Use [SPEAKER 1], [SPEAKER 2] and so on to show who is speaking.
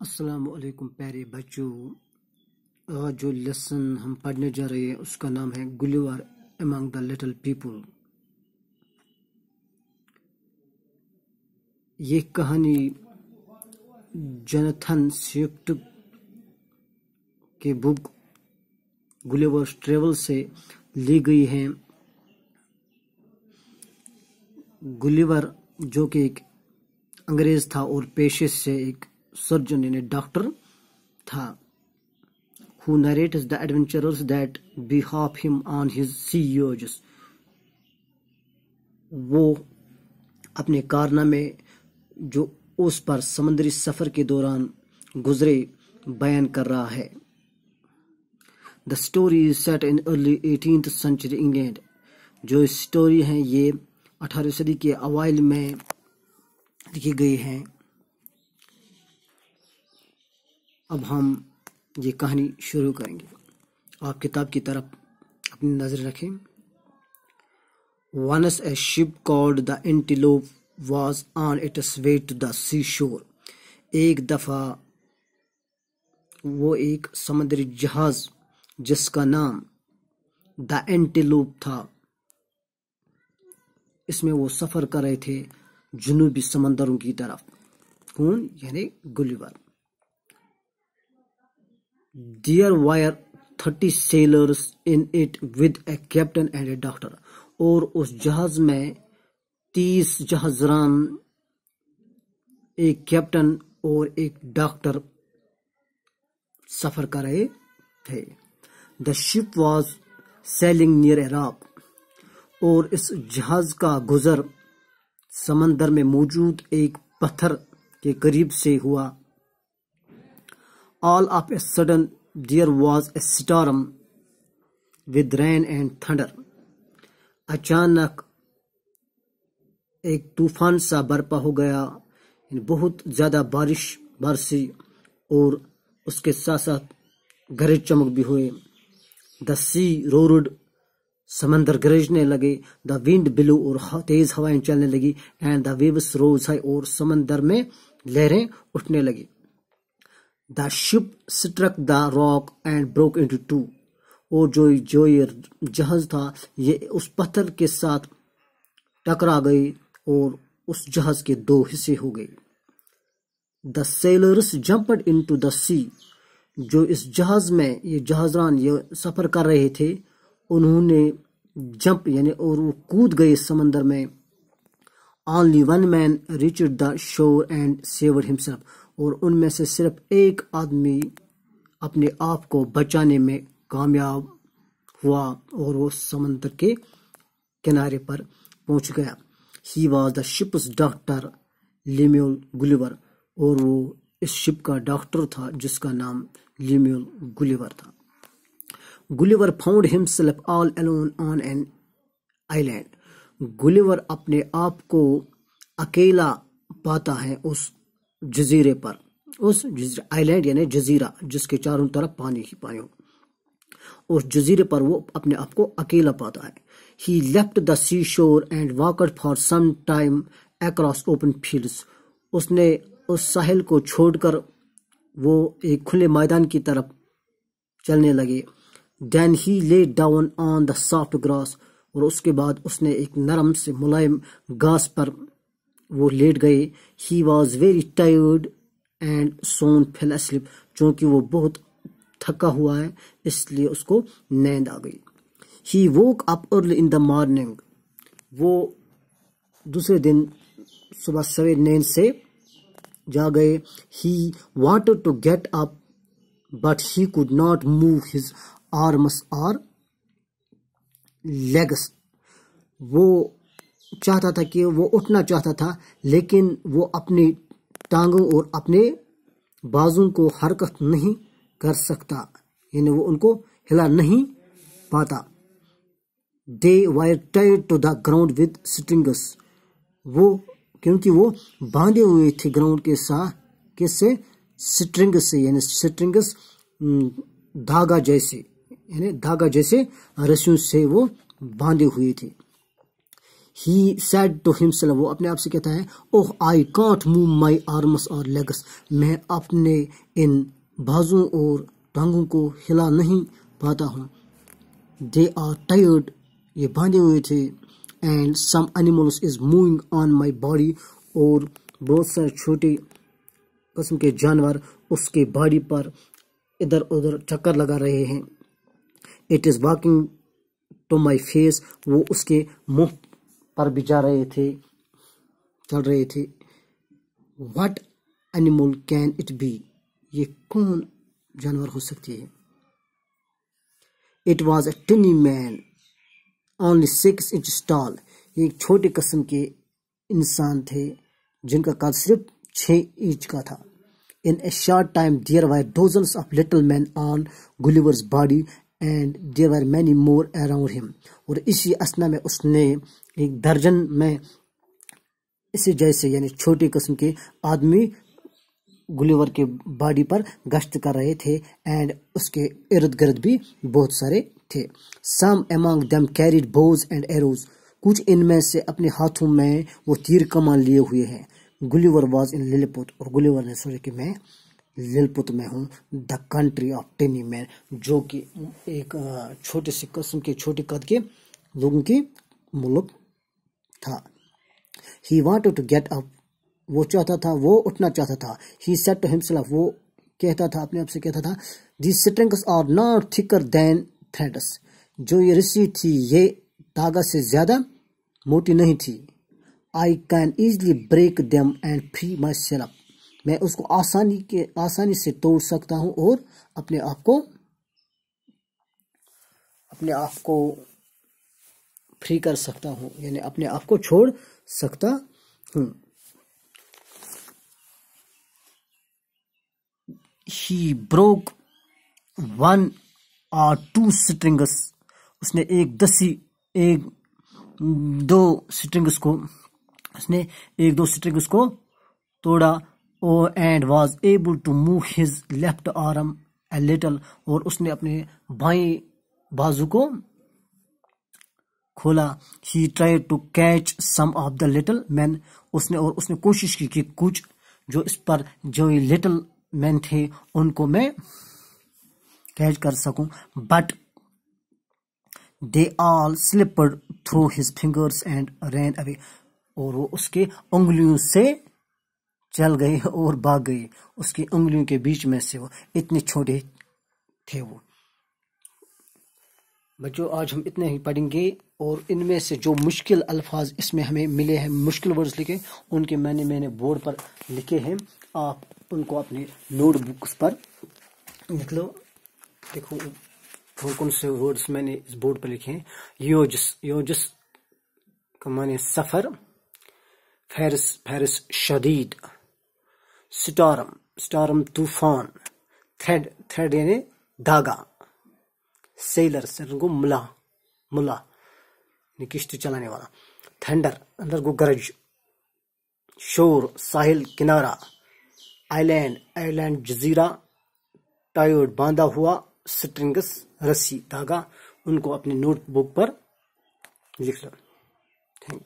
[SPEAKER 1] السلام علیکم پیارے بچوں، آج جو لیسن ہم پڑھنے جا رہے ہیں اس کا نام ہے گلیور امانگ دا لٹل پیپل۔ یہ کہانی جوناتھن سوئفٹ کے بک گلیورز ٹریول سے لی گئی ہے۔ گلیور جو کہ ایک انگریز تھا اور پیشے سے ایک سرجن یعنی ڈاکٹر تھا، who narrates the adventures that befell him on his sea voyages۔ وہ اپنے کارنامے جو اس پر سمندری سفر کے دوران گزرے بیان کر رہا ہے۔ The story is set in early 18th century England۔ جو اسٹوری ہیں یہ 18ویں صدی کے اوائل میں لکھی گئی ہیں۔ اب ہم یہ کہانی شروع کریں گے۔ آپ کتاب کی طرف اپنی نظر رکھیں۔ Once a ship called the Antelope was on its way to the seashore۔ ایک دفعہ وہ ایک سمندری جہاز جس کا نام The Antelope تھا، اس میں وہ سفر کر رہے تھے جنوبی سمندروں کی طرف۔ کون؟ یعنی گلیور۔ There were 30 sailors in it with a captain and a doctor۔ اور اس جہاز میں 30 جہازران، ایک کیپٹن اور ایک ڈاکٹر سفر کر رہے تھے۔ The ship was sailing near a rock۔ اور اس جہاز کا گزر سمندر میں موجود ایک پتھر کے قریب سے ہوا۔ All of a sudden there was a storm with rain and thunder۔ اچانک ایک طوفان سا برپا ہو گیا، یعنی بہت زیادہ بارش برسی اور اس کے ساتھ ساتھ گرج چمک بھی ہوئے۔ The sea roared۔ سمندر گرجنے لگے۔ The wind blew۔ اور تیز ہوائیں چلنے لگی۔ And the waves rose high۔ اور سمندر میں لہریں اٹھنے لگی۔ The ship struck the rock and broke into two۔ اور جو یہ جہاز تھا یہ اس پتھر کے ساتھ ٹکرا گئی اور اس جہاز کے دو حصے ہو گئے۔ The sailors jumped into the sea۔ جو اس جہاز میں یہ جہازران یہ سفر کر رہے تھے انہوں نے جمپ یعنی اور وہ کود گئے سمندر میں۔ Only one man reached the shore and saved himself۔ اور ان میں سے صرف ایک آدمی اپنے آپ کو بچانے میں کامیاب ہوا اور وہ سمندر کے کنارے پر پہنچ گیا۔ He was the ship's doctor لیمیول گلیور۔ اور وہ اس شپ کا ڈاکٹر تھا جس کا نام لیمیول گلیور تھا۔ گلیور found himself all alone on an island۔ گلیور اپنے آپ کو اکیلا پاتا ہے اس جزیرے پر۔ اس آئیلینڈ یعنی جزیرہ جس کے چاروں طرف پانی ہی پانی ہو، اس جزیرے پر وہ اپنے آپ کو اکیلا پاتا ہے۔ He left the seashore and walked for some time across open fields۔ اس نے اس ساحل کو چھوڑ کر وہ ایک کھلے میدان کی طرف چلنے لگے۔ Then he lay down on the soft grass۔ اور اس کے بعد اس نے ایک نرم سے ملائم گھاس پر وہ لیٹ گئے۔ He was very tired and soon fell asleep۔ چونکہ وہ بہت تھکا ہوا ہے اس لیے اس کو نیند آ گئی۔ He woke up early in the morning۔ وہ دوسرے دن صبح سویر نیند سے جا گئے۔ He wanted to get up but he could not move his arms or legs۔ وہ چاہتا تھا کہ وہ اٹھنا چاہتا تھا لیکن وہ اپنی ٹانگوں اور اپنے بازوں کو حرکت نہیں کر سکتا، یعنی وہ ان کو ہلا نہیں پاتا۔ They were tied to the ground with strings۔ وہ کیونکہ وہ باندھے ہوئے تھے گراؤنڈ کے ساتھ کس سے؟ سٹرنگ سے، یعنی سٹرنگس دھاگا جیسے، یعنی دھاگا جیسے رسیوں سے وہ باندھے ہوئے تھے۔ He said to himself, وہ اپنے آپ سے کہتا ہے, oh I can't move my arms or legs, میں اپنے ان بازوں اور ٹانگوں کو ہلا نہیں پاتا ہوں. They are tired, یہ باندھے ہوئے تھے. And some animals is moving on my body, اور بہت سارے چھوٹے قسم کے جانور اس کے باڈی پر ادھر ادھر چکر لگا رہے ہیں. It is walking to my face, وہ اس کے منہ پر بھی جا رہے تھے, چل رہے تھے. What animal can it be, یہ کون جانور ہو سکتی ہے. It was a tiny man, only 6 inches tall, یہ ایک چھوٹے قسم کے انسان تھے جن کا قد صرف 6 انچ کا تھا. In a short time there were dozens of little men on Gulliver's body and there were many more around him. اور اسی اسنا میں اس نے ایک درجن میں اسی جیسے یعنی چھوٹے قسم کے آدمی گلیور کے باڈی پر گشت کر رہے تھے اینڈ اس کے ارد گرد بھی بہت سارے تھے. Some among them carried bows and arrows, کچھ ان میں سے اپنے ہاتھوں میں وہ تیر کمان لیے ہوئے ہیں. گلیور واز ان للیپوت, اور گلیور نے سوچا کہ میں للپت میں ہوں, دا کنٹری آف ٹینی مین, جو کہ ایک چھوٹے سے قسم کے چھوٹے قد کے لوگوں کی ملک تھا. He wanted to get up, وہ چاہتا تھا, وہ اٹھنا چاہتا تھا. He said to himself, وہ کہتا تھا اپنے آپ سے کہتا تھا, these strings are not thicker than threads, جو یہ رسی تھی یہ دھاگا سے زیادہ موٹی نہیں تھی. I can easily break them and free myself, میں اس کو آسانی سے توڑ سکتا ہوں اور اپنے آپ کو فری کر سکتا ہوں, یعنی اپنے آپ کو چھوڑ سکتا ہوں. He broke 1 or 2 strings, اس نے ایک دو سٹرنگز کو توڑا. and was able to move his left arm a little, اور اس نے اپنے بائیں بازو کو کھولا. He tried to catch some of the little men, اس نے کوشش کی کہ کچھ جو اس پر جو لٹل مین تھے ان کو میں کیچ کر سکوں. but they all slipped through his fingers and ran away, اور وہ اس کے انگلیوں سے چل گئے اور بھاگ گئے. اس کی انگلیوں کے بیچ میں سے وہ اتنے چھوٹے تھے وہ. بچوں آج ہم اتنے ہی پڑھیں گے, اور ان میں سے جو مشکل الفاظ اس میں ہمیں ملے ہیں, مشکل ورڈز لکھے, ان کے میں نے بورڈ پر لکھے ہیں. آپ ان کو اپنے نوٹ بکس پر لکھ لو. دیکھو کون سے ورڈز میں نے اس بورڈ پر لکھے ہیں. یوجس کا معنی سفر, فہرس شدید, سٹارم طوفان, تھریڈ یعنی دھاگا, سیلر کو ملا یعنی کشتی چلانے والا, تھنڈر اندر کو گرج, شور ساحل کنارہ, آئلینڈ جزیرہ, ٹائرڈ باندھا ہوا, سٹرنگس رسی دھاگا. ان کو اپنی نوٹ بک پر لکھ لو. تھینکس.